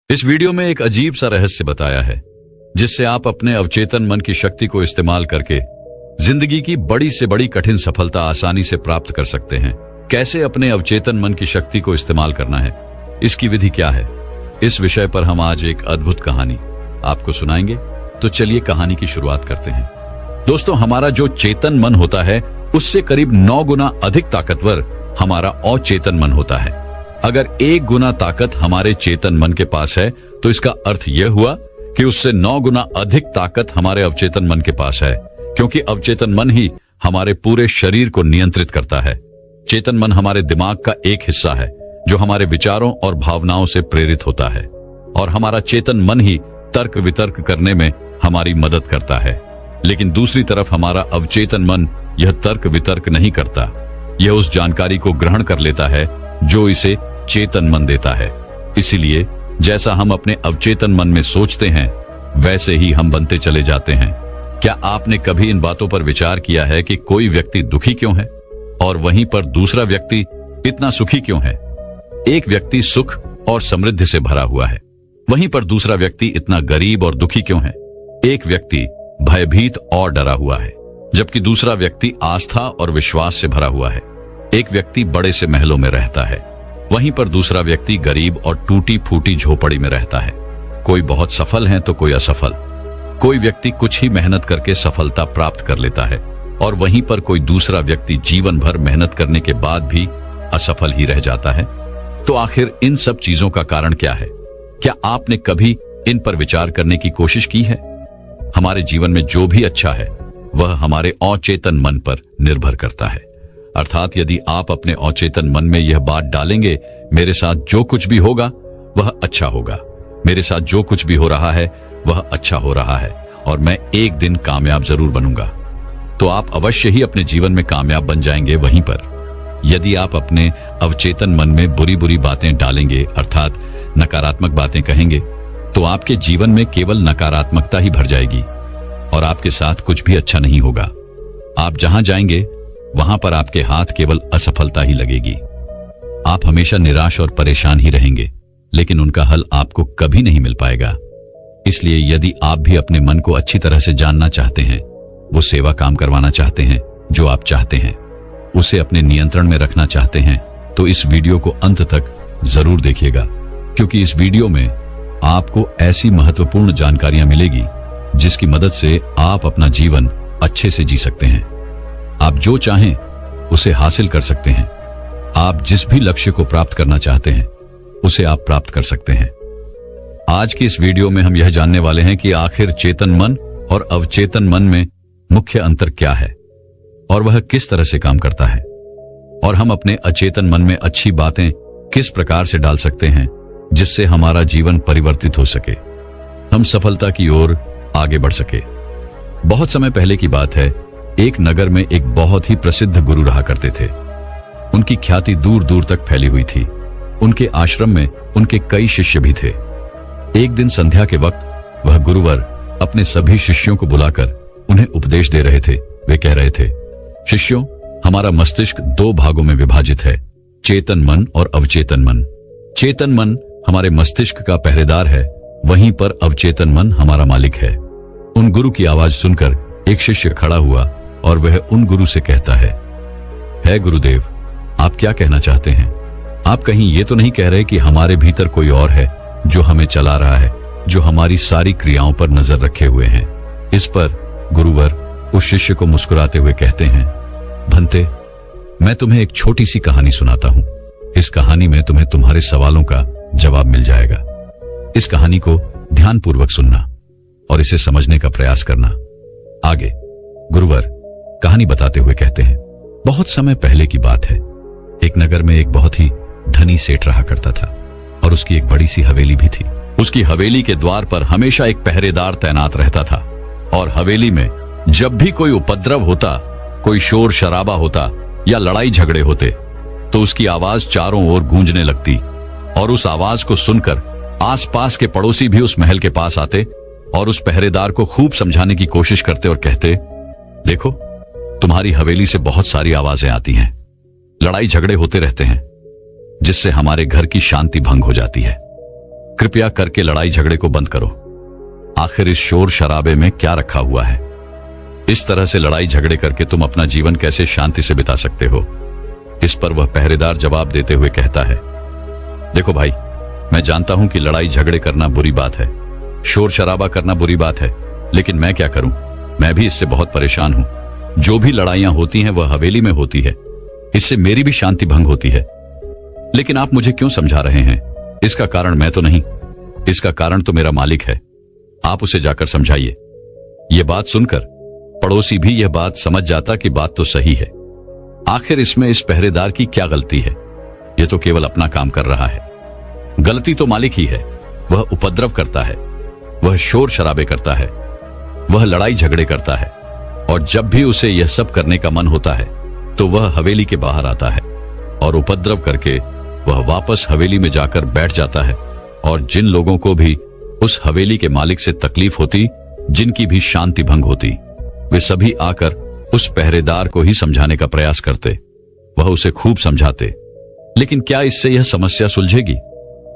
इस वीडियो में एक अजीब सा रहस्य बताया है जिससे आप अपने अवचेतन मन की शक्ति को इस्तेमाल करके जिंदगी की बड़ी से बड़ी कठिन सफलता आसानी से प्राप्त कर सकते हैं। कैसे अपने अवचेतन मन की शक्ति को इस्तेमाल करना है, इसकी विधि क्या है, इस विषय पर हम आज एक अद्भुत कहानी आपको सुनाएंगे। तो चलिए कहानी की शुरुआत करते हैं। दोस्तों, हमारा जो चेतन मन होता है उससे करीब 9 गुना अधिक ताकतवर हमारा अचेतन मन होता है। अगर 1 गुना ताकत हमारे चेतन मन के पास है तो इसका अर्थ यह हुआ कि उससे 9 गुना अधिक ताकत हमारे अवचेतन मन के पास है, क्योंकि अवचेतन मन ही हमारे पूरे शरीर को नियंत्रित करता है। चेतन मन हमारे दिमाग का एक हिस्सा है जो हमारे विचारों और भावनाओं से प्रेरित होता है, और हमारा चेतन मन ही तर्क वितर्क करने में हमारी मदद करता है। लेकिन दूसरी तरफ हमारा अवचेतन मन यह तर्क वितर्क नहीं करता, यह उस जानकारी को ग्रहण कर लेता है जो इसे चेतन मन देता है। इसीलिए जैसा हम अपने अवचेतन मन में सोचते हैं वैसे ही हम बनते चले जाते हैं। क्या आपने कभी इन बातों पर विचार किया है कि कोई व्यक्ति दुखी क्यों है और वहीं पर दूसरा व्यक्ति इतना सुखी क्यों है? एक व्यक्ति सुख और समृद्धि से भरा हुआ है, वहीं पर दूसरा व्यक्ति इतना गरीब और दुखी क्यों है? एक व्यक्ति भयभीत और डरा हुआ है, जबकि दूसरा व्यक्ति आस्था और विश्वास से भरा हुआ है। एक व्यक्ति बड़े से महलों में रहता है, वहीं पर दूसरा व्यक्ति गरीब और टूटी फूटी झोपड़ी में रहता है। कोई बहुत सफल है तो कोई असफल। कोई व्यक्ति कुछ ही मेहनत करके सफलता प्राप्त कर लेता है और वहीं पर कोई दूसरा व्यक्ति जीवन भर मेहनत करने के बाद भी असफल ही रह जाता है। तो आखिर इन सब चीजों का कारण क्या है? क्या आपने कभी इन पर विचार करने की कोशिश की है? हमारे जीवन में जो भी अच्छा है वह हमारे अचेतन मन पर निर्भर करता है। अर्थात यदि आप अपने अचेतन मन में यह बात डालेंगे, मेरे साथ जो कुछ भी होगा वह अच्छा होगा, मेरे साथ जो कुछ भी हो रहा है वह अच्छा हो रहा है, और मैं एक दिन कामयाब जरूर बनूंगा, तो आप अवश्य ही अपने जीवन में कामयाब बन जाएंगे। वहीं पर यदि आप अपने अवचेतन मन में बुरी बुरी बातें डालेंगे, अर्थात नकारात्मक बातें कहेंगे, तो आपके जीवन में केवल नकारात्मकता ही भर जाएगी और आपके साथ कुछ भी अच्छा नहीं होगा। आप जहां जाएंगे वहां पर आपके हाथ केवल असफलता ही लगेगी। आप हमेशा निराश और परेशान ही रहेंगे, लेकिन उनका हल आपको कभी नहीं मिल पाएगा। इसलिए यदि आप भी अपने मन को अच्छी तरह से जानना चाहते हैं, वो सेवा काम करवाना चाहते हैं जो आप चाहते हैं, उसे अपने नियंत्रण में रखना चाहते हैं, तो इस वीडियो को अंत तक जरूर देखिएगा, क्योंकि इस वीडियो में आपको ऐसी महत्वपूर्ण जानकारियां मिलेगी जिसकी मदद से आप अपना जीवन अच्छे से जी सकते हैं। आप जो चाहें उसे हासिल कर सकते हैं। आप जिस भी लक्ष्य को प्राप्त करना चाहते हैं उसे आप प्राप्त कर सकते हैं। आज की इस वीडियो में हम यह जानने वाले हैं कि आखिर चेतन मन और अवचेतन मन में मुख्य अंतर क्या है और वह किस तरह से काम करता है, और हम अपने अचेतन मन में अच्छी बातें किस प्रकार से डाल सकते हैं जिससे हमारा जीवन परिवर्तित हो सके, हम सफलता की ओर आगे बढ़ सके। बहुत समय पहले की बात है, एक नगर में एक बहुत ही प्रसिद्ध गुरु रहा करते थे। उनकी ख्याति दूर दूर तक फैली हुई थी। उनके आश्रम में उनके कई शिष्य भी थे। एक दिन संध्या के वक्त वह गुरुवर अपने सभी शिष्यों को बुलाकर उन्हें उपदेश दे रहे थे। वे कह रहे थे, शिष्यों, हमारा मस्तिष्क 2 भागों में विभाजित है, चेतन मन और अवचेतन मन। चेतन मन हमारे मस्तिष्क का पहरेदार है, वहीं पर अवचेतन मन हमारा मालिक है। उन गुरु की आवाज सुनकर एक शिष्य खड़ा हुआ और वह उन गुरु से कहता है गुरुदेव, आप क्या कहना चाहते हैं? आप कहीं ये तो नहीं कह रहे कि हमारे भीतर कोई और है जो हमें चला रहा है, जो हमारी सारी क्रियाओं पर नजर रखे हुए हैं? इस पर गुरुवर उस शिष्य को मुस्कुराते हुए कहते हैं, भंते, मैं तुम्हें एक छोटी सी कहानी सुनाता हूं। इस कहानी में तुम्हें तुम्हारे सवालों का जवाब मिल जाएगा। इस कहानी को ध्यानपूर्वक सुनना और इसे समझने का प्रयास करना। आगे गुरुवर कहानी बताते हुए कहते हैं, बहुत समय पहले की बात है। एक नगर में एक बहुत ही धनी सेठ रहा करता था और उसकी एक बड़ी सी हवेली भी थी। उसकी हवेली के द्वार पर हमेशा एक पहरेदार तैनात रहता था, और हवेली में जब भी कोई उपद्रव होता, कोई शोर शराबा होता या लड़ाई झगड़े होते, तो उसकी आवाज चारों ओर गूंजने लगती, और उस आवाज को सुनकर आसपास के पड़ोसी भी उस महल के पास आते और उस पहरेदार को खूब समझाने की कोशिश करते और कहते, देखो, तुम्हारी हवेली से बहुत सारी आवाजें आती हैं, लड़ाई झगड़े होते रहते हैं, जिससे हमारे घर की शांति भंग हो जाती है। कृपया करके लड़ाई झगड़े को बंद करो। आखिर इस शोर शराबे में क्या रखा हुआ है? इस तरह से लड़ाई झगड़े करके तुम अपना जीवन कैसे शांति से बिता सकते हो? इस पर वह पहरेदार जवाब देते हुए कहता है, देखो भाई, मैं जानता हूं कि लड़ाई झगड़े करना बुरी बात है, शोर शराबा करना बुरी बात है, लेकिन मैं क्या करूं? मैं भी इससे बहुत परेशान हूं। जो भी लड़ाइयां होती हैं वह हवेली में होती है, इससे मेरी भी शांति भंग होती है। लेकिन आप मुझे क्यों समझा रहे हैं? इसका कारण मैं तो नहीं, इसका कारण तो मेरा मालिक है। आप उसे जाकर समझाइए। यह बात सुनकर पड़ोसी भी यह बात समझ जाता कि बात तो सही है। आखिर इसमें इस पहरेदार की क्या गलती है? यह तो केवल अपना काम कर रहा है। गलती तो मालिक ही है। वह उपद्रव करता है, वह शोर शराबे करता है, वह लड़ाई झगड़े करता है, और जब भी उसे यह सब करने का मन होता है तो वह हवेली के बाहर आता है और उपद्रव करके वह वापस हवेली में जाकर बैठ जाता है। और जिन लोगों को भी उस हवेली के मालिक से तकलीफ होती, जिनकी भी शांति भंग होती, वे सभी आकर उस पहरेदार को ही समझाने का प्रयास करते। वह उसे खूब समझाते, लेकिन क्या इससे यह समस्या सुलझेगी?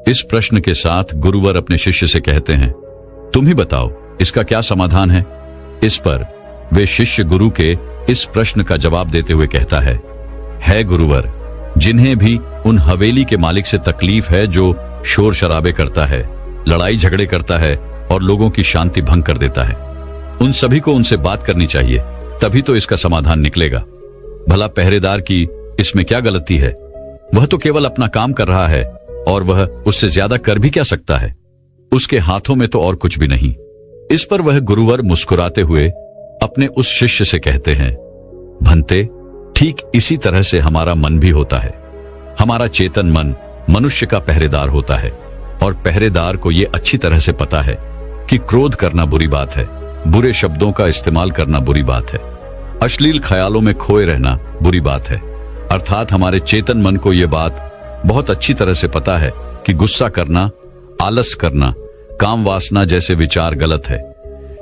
इस प्रश्न के साथ गुरुवर अपने शिष्य से कहते हैं, तुम ही बताओ इसका क्या समाधान है? इस पर वे शिष्य गुरु के इस प्रश्न का जवाब देते हुए कहता है गुरुवर, जिन्हें भी उन हवेली के मालिक से तकलीफ है जो शोर शराबे करता है, लड़ाई झगड़े करता है और लोगों की शांति भंग कर देता है, उन सभी को उनसे बात करनी चाहिए, तभी तो इसका समाधान निकलेगा। भला पहरेदार की इसमें क्या गलती है? वह तो केवल अपना काम कर रहा है और वह उससे ज्यादा कर भी क्या सकता है? उसके हाथों में तो और कुछ भी नहीं। इस पर वह गुरुवर मुस्कुराते हुए अपने उस शिष्य से कहते हैं, भंते, ठीक इसी तरह से हमारा मन भी होता है। हमारा चेतन मन मनुष्य का पहरेदार होता है और पहरेदार को यह अच्छी तरह से पता है कि क्रोध करना बुरी बात है, बुरे शब्दों का इस्तेमाल करना बुरी बात है, अश्लील ख्यालों में खोए रहना बुरी बात है। अर्थात हमारे चेतन मन को यह बात बहुत अच्छी तरह से पता है कि गुस्सा करना, आलस करना, काम वासना जैसे विचार गलत है।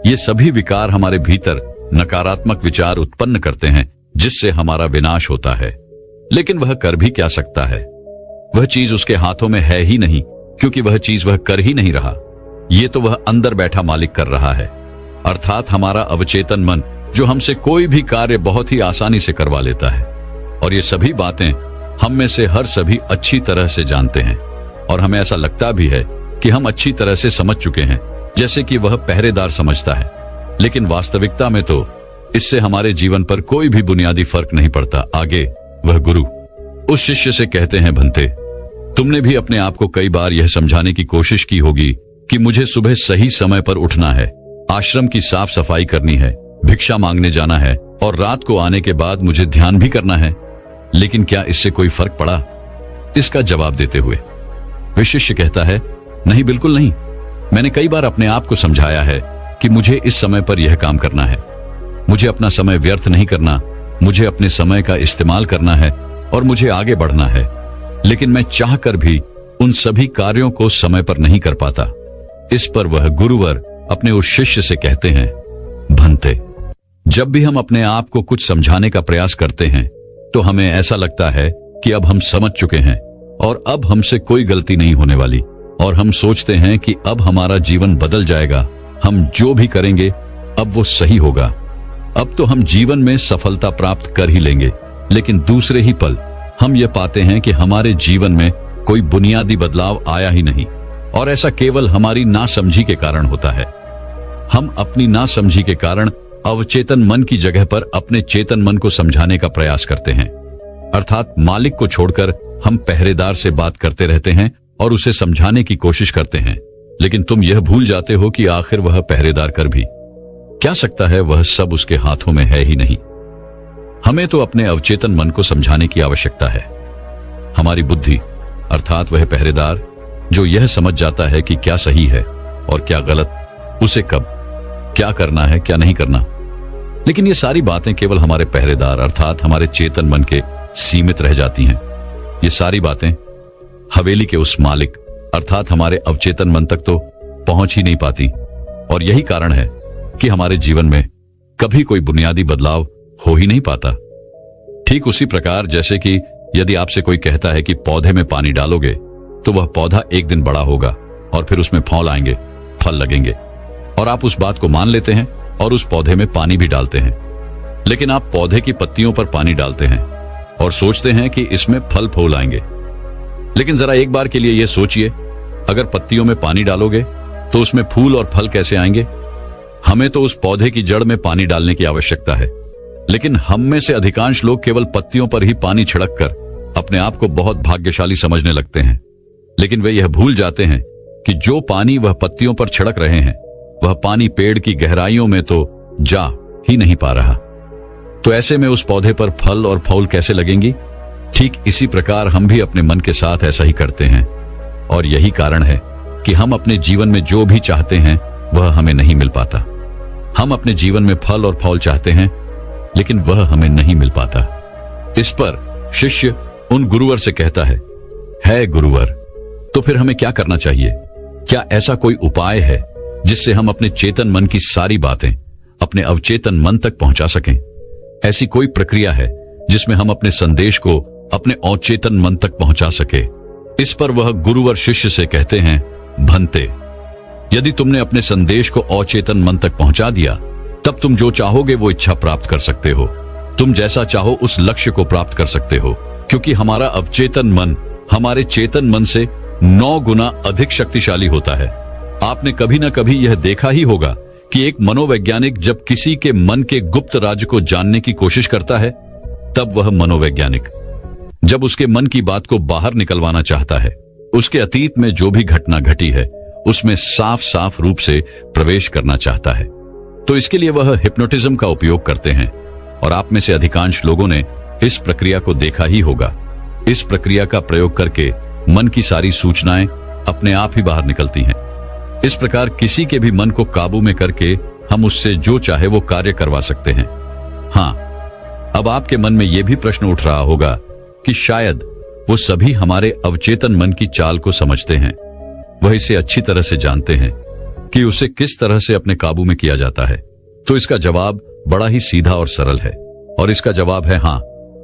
ये सभी विकार हमारे भीतर नकारात्मक विचार उत्पन्न करते हैं, जिससे हमारा विनाश होता है। लेकिन वह कर भी क्या सकता है? वह चीज उसके हाथों में है ही नहीं, क्योंकि वह चीज वह कर ही नहीं रहा। ये तो वह अंदर बैठा मालिक कर रहा है, अर्थात हमारा अवचेतन मन, जो हमसे कोई भी कार्य बहुत ही आसानी से करवा लेता है। और ये सभी बातें हम में से हर सभी अच्छी तरह से जानते हैं और हमें ऐसा लगता भी है कि हम अच्छी तरह से समझ चुके हैं, जैसे कि वह पहरेदार समझता है। लेकिन वास्तविकता में तो इससे हमारे जीवन पर कोई भी बुनियादी फर्क नहीं पड़ता। आगे वह गुरु उस शिष्य से कहते हैं, भंते, तुमने भी अपने आप को कई बार यह समझाने की कोशिश की होगी कि मुझे सुबह सही समय पर उठना है, आश्रम की साफ सफाई करनी है, भिक्षा मांगने जाना है और रात को आने के बाद मुझे ध्यान भी करना है। लेकिन क्या इससे कोई फर्क पड़ा? इसका जवाब देते हुए वह शिष्य कहता है, नहीं, बिल्कुल नहीं। मैंने कई बार अपने आप को समझाया है कि मुझे इस समय पर यह काम करना है, मुझे अपना समय व्यर्थ नहीं करना, मुझे अपने समय का इस्तेमाल करना है और मुझे आगे बढ़ना है। लेकिन मैं चाहकर भी उन सभी कार्यों को समय पर नहीं कर पाता। इस पर वह गुरुवर अपने उस शिष्य से कहते हैं, भंते, जब भी हम अपने आप को कुछ समझाने का प्रयास करते हैं तो हमें ऐसा लगता है कि अब हम समझ चुके हैं और अब हमसे कोई गलती नहीं होने वाली, और हम सोचते हैं कि अब हमारा जीवन बदल जाएगा, हम जो भी करेंगे अब वो सही होगा, अब तो हम जीवन में सफलता प्राप्त कर ही लेंगे। लेकिन दूसरे ही पल हम ये पाते हैं कि हमारे जीवन में कोई बुनियादी बदलाव आया ही नहीं, और ऐसा केवल हमारी नासमझी के कारण होता है। हम अपनी नासमझी के कारण अवचेतन मन की जगह पर अपने चेतन मन को समझाने का प्रयास करते हैं, अर्थात मालिक को छोड़कर हम पहरेदार से बात करते रहते हैं और उसे समझाने की कोशिश करते हैं। लेकिन तुम यह भूल जाते हो कि आखिर वह पहरेदार कर भी क्या सकता है? वह सब उसके हाथों में है ही नहीं। हमें तो अपने अवचेतन मन को समझाने की आवश्यकता है। हमारी बुद्धि अर्थात वह पहरेदार जो यह समझ जाता है कि क्या सही है और क्या गलत, उसे कब क्या करना है, क्या नहीं करना। लेकिन ये सारी बातें केवल हमारे पहरेदार अर्थात हमारे चेतन मन के सीमित रह जाती हैं। ये सारी बातें हवेली के उस मालिक अर्थात हमारे अवचेतन मन तक तो पहुंच ही नहीं पाती, और यही कारण है कि हमारे जीवन में कभी कोई बुनियादी बदलाव हो ही नहीं पाता। ठीक उसी प्रकार जैसे कि यदि आपसे कोई कहता है कि पौधे में पानी डालोगे तो वह पौधा एक दिन बड़ा होगा, और फिर उसमें फल आएंगे, फल लगेंगे, और आप उस बात को मान लेते हैं और उस पौधे में पानी भी डालते हैं। लेकिन आप पौधे की पत्तियों पर पानी डालते हैं और सोचते हैं कि इसमें फल फूल आएंगे। लेकिन जरा एक बार के लिए यह सोचिए, अगर पत्तियों में पानी डालोगे तो उसमें फूल और फल कैसे आएंगे? हमें तो उस पौधे की जड़ में पानी डालने की आवश्यकता है, लेकिन हम में से अधिकांश लोग केवल पत्तियों पर ही पानी छिड़क कर अपने आप को बहुत भाग्यशाली समझने लगते हैं। लेकिन वे यह भूल जाते हैं कि जो पानी वह पत्तियों पर छिड़क रहे हैं, वह पानी पेड़ की गहराइयों में तो जा ही नहीं पा रहा। तो ऐसे में उस पौधे पर फल और फूल कैसे लगेंगी? ठीक इसी प्रकार हम भी अपने मन के साथ ऐसा ही करते हैं, और यही कारण है कि हम अपने जीवन में जो भी चाहते हैं वह हमें नहीं मिल पाता। हम अपने जीवन में फल और फूल चाहते हैं, लेकिन वह हमें नहीं मिल पाता। इस पर शिष्य उन गुरुवर से कहता है गुरुवर, तो फिर हमें क्या करना चाहिए? क्या ऐसा कोई उपाय है जिससे हम अपने चेतन मन की सारी बातें अपने अवचेतन मन तक पहुंचा सकें? ऐसी कोई प्रक्रिया है जिसमें हम अपने संदेश को अपने अवचेतन मन तक पहुंचा सके? इस पर वह गुरुवर शिष्य से कहते हैं, भंते, यदि तुमने अपने संदेश को अवचेतन मन तक पहुंचा दिया, तब तुम जो चाहोगे वो इच्छा प्राप्त कर सकते हो। तुम जैसा चाहो उस लक्ष्य को प्राप्त कर सकते हो, क्योंकि हमारा अवचेतन मन हमारे चेतन मन से 9 गुना अधिक शक्तिशाली होता है। आपने कभी ना कभी यह देखा ही होगा कि एक मनोवैज्ञानिक जब किसी के मन के गुप्त राज को जानने की कोशिश करता है, तब वह मनोवैज्ञानिक जब उसके मन की बात को बाहर निकलवाना चाहता है, उसके अतीत में जो भी घटना घटी है उसमें साफ साफ रूप से प्रवेश करना चाहता है, तो इसके लिए वह हिप्नोटिज्म का उपयोग करते हैं। और आप में से अधिकांश लोगों ने इस प्रक्रिया को देखा ही होगा। इस प्रक्रिया का प्रयोग करके मन की सारी सूचनाएं अपने आप ही बाहर निकलती हैं। इस प्रकार किसी के भी मन को काबू में करके हम उससे जो चाहे वो कार्य करवा सकते हैं। हाँ, अब आपके मन में यह भी प्रश्न उठ रहा होगा कि शायद वो सभी हमारे अवचेतन मन की चाल को समझते हैं, वह इसे अच्छी तरह से जानते हैं कि उसे किस तरह से अपने काबू में किया जाता है। तो इसका जवाब बड़ा ही सीधा और सरल है, और इसका जवाब है हाँ,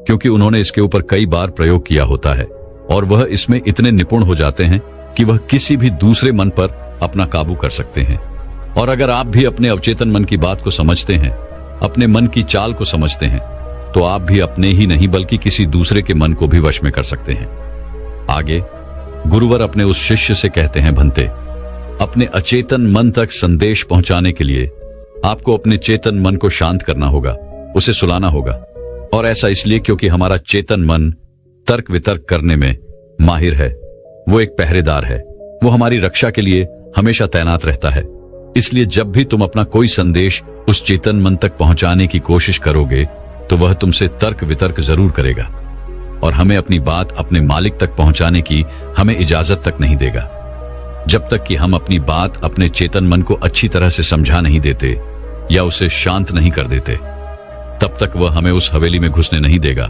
क्योंकि उन्होंने इसके ऊपर कई बार प्रयोग किया होता है और वह इसमें इतने निपुण हो जाते हैं कि वह किसी भी दूसरे मन पर अपना काबू कर सकते हैं। और अगर आप भी अपने अवचेतन मन की बात को समझते हैं, अपने मन की चाल को समझते हैं, तो आप भी अपने ही नहीं बल्कि किसी दूसरे के मन को भी वश में कर सकते हैं। आगे गुरुवर अपने उस शिष्य से कहते हैं, भंते, अपने अचेतन मन तक संदेश पहुंचाने के लिए आपको अपने चेतन मन को शांत करना होगा, उसे सुलाना होगा। और ऐसा इसलिए क्योंकि हमारा चेतन मन तर्क वितर्क करने में माहिर है। वो एक पहरेदार है, वो हमारी रक्षा के लिए हमेशा तैनात रहता है। इसलिए जब भी तुम अपना कोई संदेश उस चेतन मन तक पहुंचाने की कोशिश करोगे, तो वह तुमसे तर्क वितर्क जरूर करेगा और हमें अपनी बात अपने मालिक तक पहुंचाने की हमें इजाजत तक नहीं देगा। जब तक कि हम अपनी बात अपने चेतन मन को अच्छी तरह से समझा नहीं देते या उसे शांत नहीं कर देते, तब तक वह हमें उस हवेली में घुसने नहीं देगा,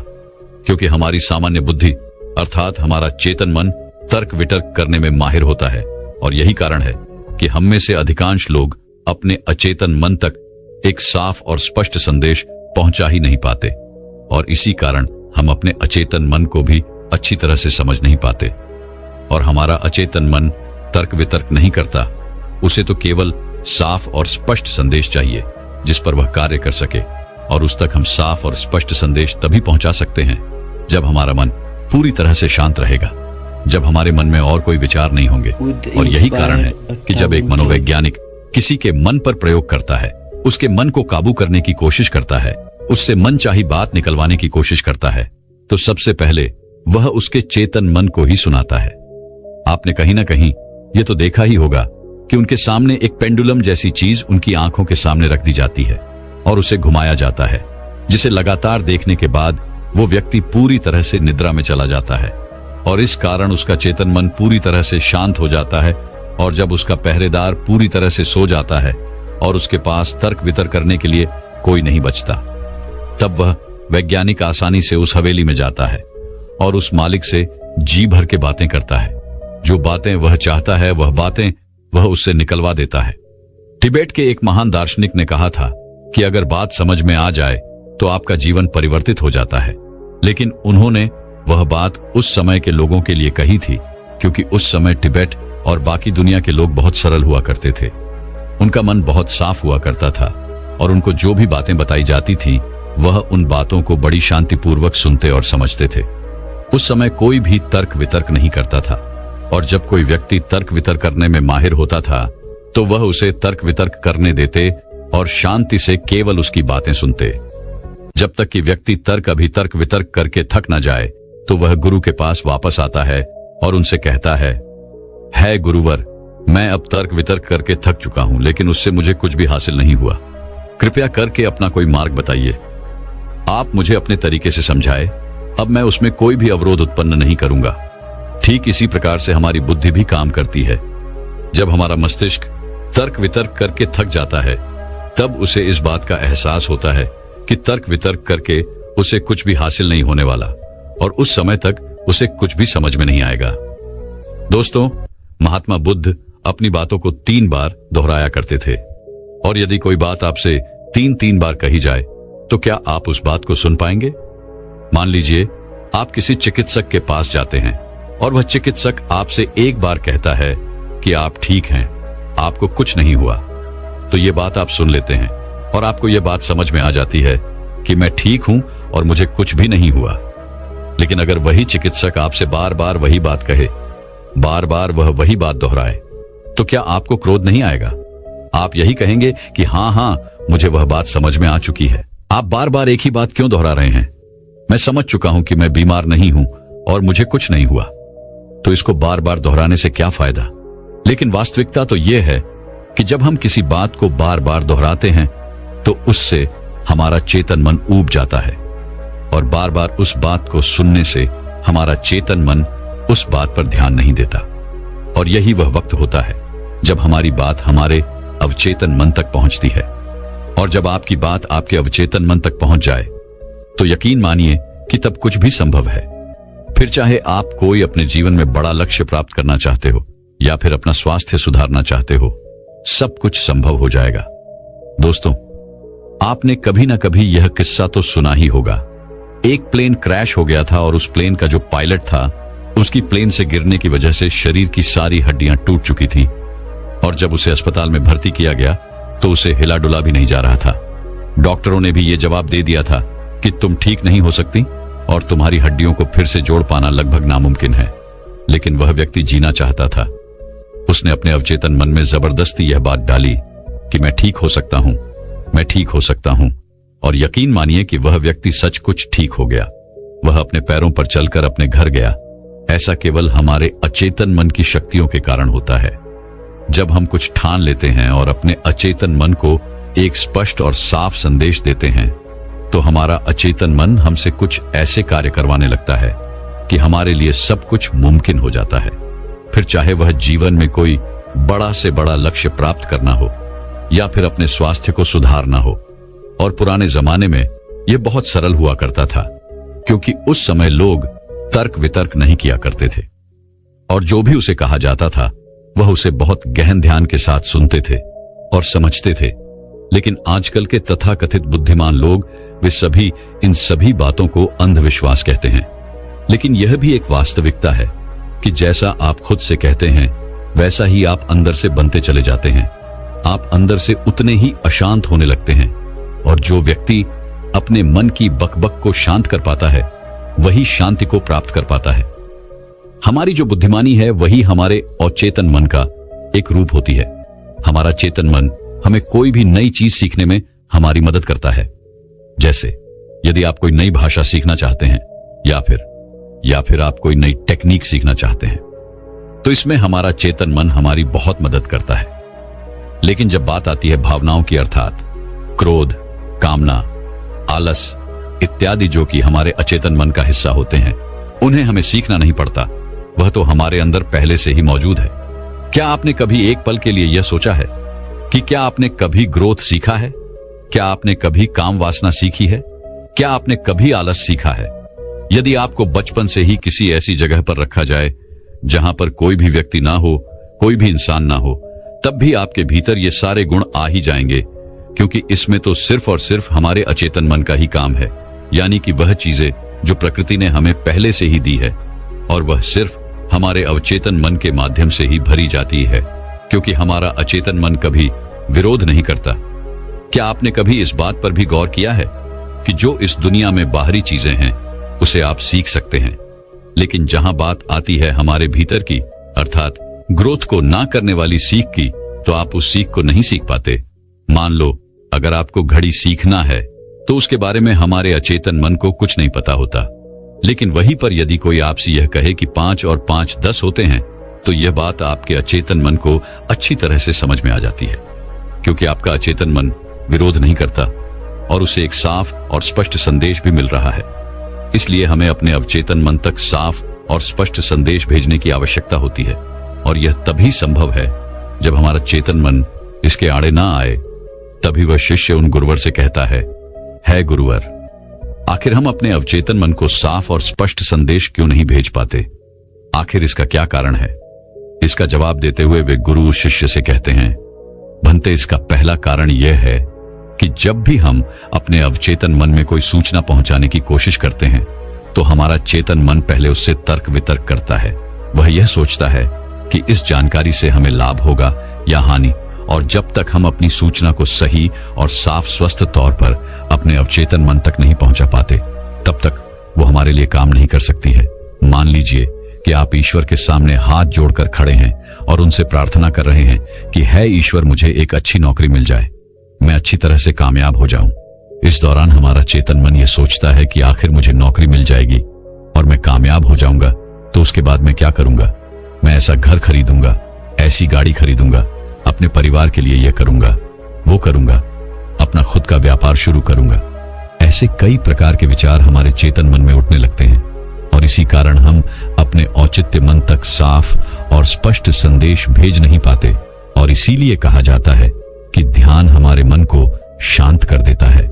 क्योंकि हमारी सामान्य बुद्धि अर्थात हमारा चेतन मन तर्क वितर्क करने में माहिर होता है। और यही कारण है कि हम में से अधिकांश लोग अपने अचेतन मन तक एक साफ और स्पष्ट संदेश पहुंचा ही नहीं पाते, और इसी कारण हम अपने अचेतन मन को भी अच्छी तरह से समझ नहीं पाते। और हमारा अचेतन मन तर्क वितर्क नहीं करता, उसे तो केवल साफ और स्पष्ट संदेश चाहिए जिस पर वह कार्य कर सके। और उस तक हम साफ और स्पष्ट संदेश तभी पहुंचा सकते हैं जब हमारा मन पूरी तरह से शांत रहेगा, जब हमारे मन में और कोई विचार नहीं होंगे। और यही कारण है कि जब एक मनोवैज्ञानिक किसी के मन पर प्रयोग करता है, उसके मन को काबू करने की कोशिश करता है, उससे मनचाही बात निकलवाने की कोशिश करता है, तो सबसे पहले वह उसके चेतन मन को ही सुनाता है। आपने कहीं ना कहीं यह तो देखा ही होगा कि उनके सामने एक पेंडुलम जैसी चीज उनकी आंखों के सामने रख दी जाती है और उसे घुमाया जाता है, जिसे लगातार देखने के बाद वो व्यक्ति पूरी तरह से निद्रा में चला जाता है। और इस कारण उसका चेतन मन पूरी तरह से शांत हो जाता है। और जब उसका पहरेदार पूरी तरह से सो जाता है और उसके पास तर्क वितर्क करने के लिए कोई नहीं बचता, तब वह वैज्ञानिक आसानी से उस हवेली में जाता है और उस मालिक से जी भर के बातें करता है। जो बातें वह चाहता है वह बातें वह उससे निकलवा देता है। तिबेट के एक महान दार्शनिक ने कहा था कि अगर बात समझ में आ जाए तो आपका जीवन परिवर्तित हो जाता है। लेकिन उन्होंने वह बात उस समय के लोगों के लिए कही थी क्योंकि उस समय तिब्बत और बाकी दुनिया के लोग बहुत सरल हुआ करते थे। उनका मन बहुत साफ हुआ करता था और उनको जो भी बातें बताई जाती थी वह उन बातों को बड़ी शांतिपूर्वक सुनते और समझते थे। उस समय कोई भी तर्क वितर्क नहीं करता था, और जब कोई व्यक्ति तर्क वितर्क करने में माहिर होता था तो वह उसे तर्क वितर्क करने देते और शांति से केवल उसकी बातें सुनते। जब तक कि व्यक्ति तर्क वितर्क करके थक न जाए तो वह गुरु के पास वापस आता है और उनसे कहता है गुरुवर, मैं अब तर्क वितर्क करके थक चुका हूं, लेकिन उससे मुझे कुछ भी हासिल नहीं हुआ। कृपया करके अपना कोई मार्ग बताइए। आप मुझे अपने तरीके से समझाए, अब मैं उसमें कोई भी अवरोध उत्पन्न नहीं करूंगा। ठीक इसी प्रकार से हमारी बुद्धि भी काम करती है। जब हमारा मस्तिष्क तर्क वितर्क करके थक जाता है तब उसे इस बात का एहसास होता है कि तर्क वितर्क करके उसे कुछ भी हासिल नहीं होने वाला, और उस समय तक उसे कुछ भी समझ में नहीं आएगा। दोस्तों, महात्मा बुद्ध अपनी बातों को 3 बार दोहराया करते थे, और यदि कोई बात आपसे 3 बार कही जाए तो क्या आप उस बात को सुन पाएंगे? मान लीजिए आप किसी चिकित्सक के पास जाते हैं और वह चिकित्सक आपसे 1 बार कहता है कि आप ठीक हैं, आपको कुछ नहीं हुआ, तो ये बात आप सुन लेते हैं और आपको यह बात समझ में आ जाती है कि मैं ठीक हूं और मुझे कुछ भी नहीं हुआ। लेकिन अगर वही चिकित्सक आपसे बार बार वही बात कहे, बार बार वह वही बात दोहराए, तो क्या आपको क्रोध नहीं आएगा? आप यही कहेंगे कि हाँ, मुझे वह बात समझ में आ चुकी है। आप बार बार एक ही बात क्यों दोहरा रहे हैं? मैं समझ चुका हूं कि मैं बीमार नहीं हूं और मुझे कुछ नहीं हुआ, तो इसको बार बार दोहराने से क्या फायदा? लेकिन वास्तविकता तो यह है कि जब हम किसी बात को बार बार दोहराते हैं तो उससे हमारा चेतन मन ऊब जाता है, और बार बार उस बात को सुनने से हमारा चेतन मन उस बात पर ध्यान नहीं देता। और यही वह वक्त होता है जब हमारी बात हमारे अवचेतन मन तक पहुंचती है। और जब आपकी बात आपके अवचेतन मन तक पहुंच जाए तो यकीन मानिए कि तब कुछ भी संभव है। फिर चाहे आप कोई अपने जीवन में बड़ा लक्ष्य प्राप्त करना चाहते हो या फिर अपना स्वास्थ्य सुधारना चाहते हो, सब कुछ संभव हो जाएगा। दोस्तों, आपने कभी ना कभी यह किस्सा तो सुना ही होगा। एक प्लेन क्रैश हो गया था और उस प्लेन का जो पायलट था उसकी प्लेन से गिरने की वजह से शरीर की सारी हड्डियां टूट चुकी थी, और जब उसे अस्पताल में भर्ती किया गया तो उसे हिला डुला भी नहीं जा रहा था। डॉक्टरों ने भी ये जवाब दे दिया था कि तुम ठीक नहीं हो सकती और तुम्हारी हड्डियों को फिर से जोड़ पाना लगभग नामुमकिन है। लेकिन वह व्यक्ति जीना चाहता था। उसने अपने अवचेतन मन में जबरदस्ती यह बात डाली कि मैं ठीक हो सकता हूं, मैं ठीक हो सकता हूं, और यकीन मानिए कि वह व्यक्ति सच कुछ ठीक हो गया। वह अपने पैरों पर चलकर अपने घर गया। ऐसा केवल हमारे अचेतन मन की शक्तियों के कारण होता है। जब हम कुछ ठान लेते हैं और अपने अचेतन मन को एक स्पष्ट और साफ संदेश देते हैं तो हमारा अचेतन मन हमसे कुछ ऐसे कार्य करवाने लगता है कि हमारे लिए सब कुछ मुमकिन हो जाता है। फिर चाहे वह जीवन में कोई बड़ा से बड़ा लक्ष्य प्राप्त करना हो या फिर अपने स्वास्थ्य को सुधारना हो। और पुराने जमाने में यह बहुत सरल हुआ करता था, क्योंकि उस समय लोग तर्क वितर्क नहीं किया करते थे, और जो भी उसे कहा जाता था वह उसे बहुत गहन ध्यान के साथ सुनते थे और समझते थे। लेकिन आजकल के तथाकथित बुद्धिमान लोग वे सभी इन सभी बातों को अंधविश्वास कहते हैं। लेकिन यह भी एक वास्तविकता है कि जैसा आप खुद से कहते हैं वैसा ही आप अंदर से बनते चले जाते हैं। आप अंदर से उतने ही अशांत होने लगते हैं, और जो व्यक्ति अपने मन की बकबक को शांत कर पाता है वही शांति को प्राप्त कर पाता है। हमारी जो बुद्धिमानी है वही हमारे अचेतन मन का एक रूप होती है। हमारा चेतन मन हमें कोई भी नई चीज सीखने में हमारी मदद करता है। जैसे यदि आप कोई नई भाषा सीखना चाहते हैं या फिर आप कोई नई टेक्निक सीखना चाहते हैं तो इसमें हमारा चेतन मन हमारी बहुत मदद करता है। लेकिन जब बात आती है भावनाओं की, अर्थात क्रोध, कामना, आलस इत्यादि, जो कि हमारे अचेतन मन का हिस्सा होते हैं, उन्हें हमें सीखना नहीं पड़ता, वह तो हमारे अंदर पहले से ही मौजूद है। क्या आपने कभी एक पल के लिए यह सोचा है कि क्या आपने कभी ग्रोथ सीखा है? क्या आपने कभी काम वासना सीखी है? क्या आपने कभी आलस सीखा है? यदि आपको बचपन से ही किसी ऐसी जगह पर रखा जाए जहां पर कोई भी व्यक्ति ना हो, कोई भी इंसान ना हो, तब भी आपके भीतर ये सारे गुण आ ही जाएंगे, क्योंकि इसमें तो सिर्फ और सिर्फ हमारे अचेतन मन का ही काम है। यानी कि वह चीजें जो प्रकृति ने हमें पहले से ही दी है, और वह सिर्फ हमारे अवचेतन मन के माध्यम से ही भरी जाती है, क्योंकि हमारा अचेतन मन कभी विरोध नहीं करता। क्या आपने कभी इस बात पर भी गौर किया है कि जो इस दुनिया में बाहरी चीजें हैं उसे आप सीख सकते हैं, लेकिन जहां बात आती है हमारे भीतर की, अर्थात ग्रोथ को ना करने वाली सीख की, तो आप उस सीख को नहीं सीख पाते। मान लो अगर आपको घड़ी सीखना है तो उसके बारे में हमारे अचेतन मन को कुछ नहीं पता होता, लेकिन वहीं पर यदि कोई आपसे यह कहे कि 5 और 5 10 होते हैं, तो यह बात आपके अचेतन मन को अच्छी तरह से समझ में आ जाती है, क्योंकि आपका अचेतन मन विरोध नहीं करता और उसे एक साफ और स्पष्ट संदेश भी मिल रहा है। इसलिए हमें अपने अवचेतन मन तक साफ और स्पष्ट संदेश भेजने की आवश्यकता होती है, और यह तभी संभव है जब हमारा चेतन मन इसके आड़े ना आए। तभी वह शिष्य उन गुरुवर से कहता है गुरुवर, आखिर हम अपने अवचेतन मन को साफ और स्पष्ट संदेश क्यों नहीं भेज पाते? आखिर इसका क्या कारण है? इसका जवाब देते हुए वे गुरु शिष्य से कहते हैं, भंते, इसका पहला कारण यह है कि जब भी हम अपने अवचेतन मन में कोई सूचना पहुंचाने की कोशिश करते हैं तो हमारा चेतन मन पहले उससे तर्क वितर्क करता है। वह यह सोचता है कि इस जानकारी से हमें लाभ होगा या हानि, और जब तक हम अपनी सूचना को सही और साफ स्वस्थ तौर पर अपने अवचेतन मन तक नहीं पहुंचा पाते, तब तक वो हमारे लिए काम नहीं कर सकती है। मान लीजिए कि आप ईश्वर के सामने हाथ जोड़कर खड़े हैं और उनसे प्रार्थना कर रहे हैं कि है ईश्वर, मुझे एक अच्छी नौकरी मिल जाए, मैं अच्छी तरह से कामयाब हो जाऊं। इस दौरान हमारा चेतन मन यह सोचता है कि आखिर मुझे नौकरी मिल जाएगी और मैं कामयाब हो जाऊंगा, तो उसके बाद मैं क्या करूंगा? मैं ऐसा घर खरीदूंगा, ऐसी गाड़ी खरीदूंगा, अपने परिवार के लिए यह करूंगा, वो करूंगा, अपना खुद का व्यापार शुरू करूंगा। ऐसे कई प्रकार के विचार हमारे चेतन मन में उठने लगते हैं, और इसी कारण हम अपने औचित्य मन तक साफ और स्पष्ट संदेश भेज नहीं पाते। और इसीलिए कहा जाता है कि ध्यान हमारे मन को शांत कर देता है,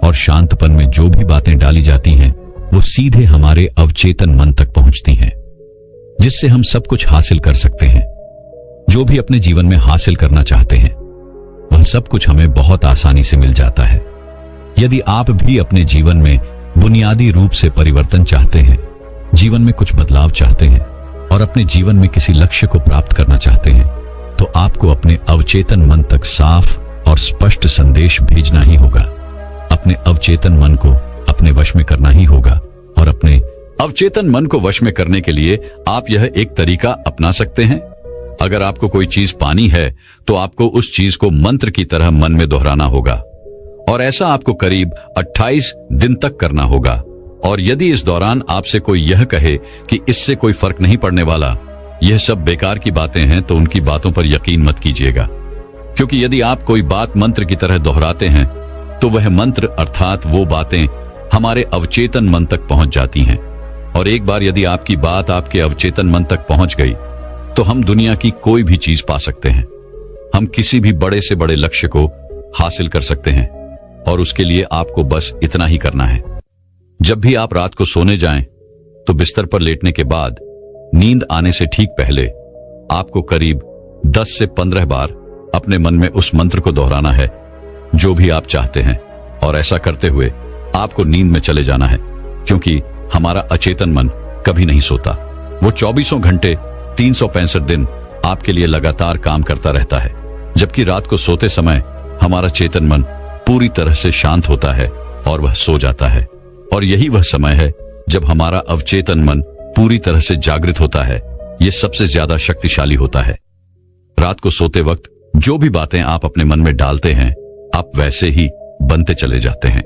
और शांतपन में जो भी बातें डाली जाती हैं वो सीधे हमारे अवचेतन मन तक पहुंचती हैं, जिससे हम सब कुछ हासिल कर सकते हैं। जो भी अपने जीवन में हासिल करना चाहते हैं वह सब कुछ हमें बहुत आसानी से मिल जाता है। यदि आप भी अपने जीवन में बुनियादी रूप से परिवर्तन चाहते हैं, जीवन में कुछ बदलाव चाहते हैं और अपने जीवन में किसी लक्ष्य को प्राप्त करना चाहते हैं, तो आपको अपने अवचेतन मन तक साफ और स्पष्ट संदेश भेजना ही होगा। अपने अवचेतन मन को अपने वश में करना ही होगा, और अपने अवचेतन मन को वश में करने के लिए आप यह एक तरीका अपना सकते हैं। अगर आपको कोई चीज पानी है तो आपको उस चीज को मंत्र की तरह मन में दोहराना होगा, और ऐसा आपको करीब 28 दिन तक करना होगा। और यदि इस दौरान आपसे कोई यह कहे कि इससे कोई फर्क नहीं पड़ने वाला, यह सब बेकार की बातें हैं, तो उनकी बातों पर यकीन मत कीजिएगा, क्योंकि यदि आप कोई बात मंत्र की तरह दोहराते हैं तो वह मंत्र अर्थात वो बातें हमारे अवचेतन मन तक पहुंच जाती हैं। और एक बार यदि आपकी बात आपके अवचेतन मन तक पहुंच गई तो हम दुनिया की कोई भी चीज पा सकते हैं। हम किसी भी बड़े से बड़े लक्ष्य को हासिल कर सकते हैं, और उसके लिए आपको बस इतना ही करना है। जब भी आप रात को सोने जाएं तो बिस्तर पर लेटने के बाद नींद आने से ठीक पहले आपको करीब 10 से 15 बार अपने मन में उस मंत्र को दोहराना है जो भी आप चाहते हैं, और ऐसा करते हुए आपको नींद में चले जाना है, क्योंकि हमारा अचेतन मन कभी नहीं सोता। वो 24 घंटे 365 दिन आपके लिए लगातार काम करता रहता है, जबकि रात को सोते समय हमारा चेतन मन पूरी तरह से शांत होता है और वह सो जाता है। और यही वह समय है जब हमारा अवचेतन मन पूरी तरह से जागृत होता है। यह सबसे ज्यादा शक्तिशाली होता है। रात को सोते वक्त जो भी बातें आप अपने मन में डालते हैं, आप वैसे ही बनते चले जाते हैं।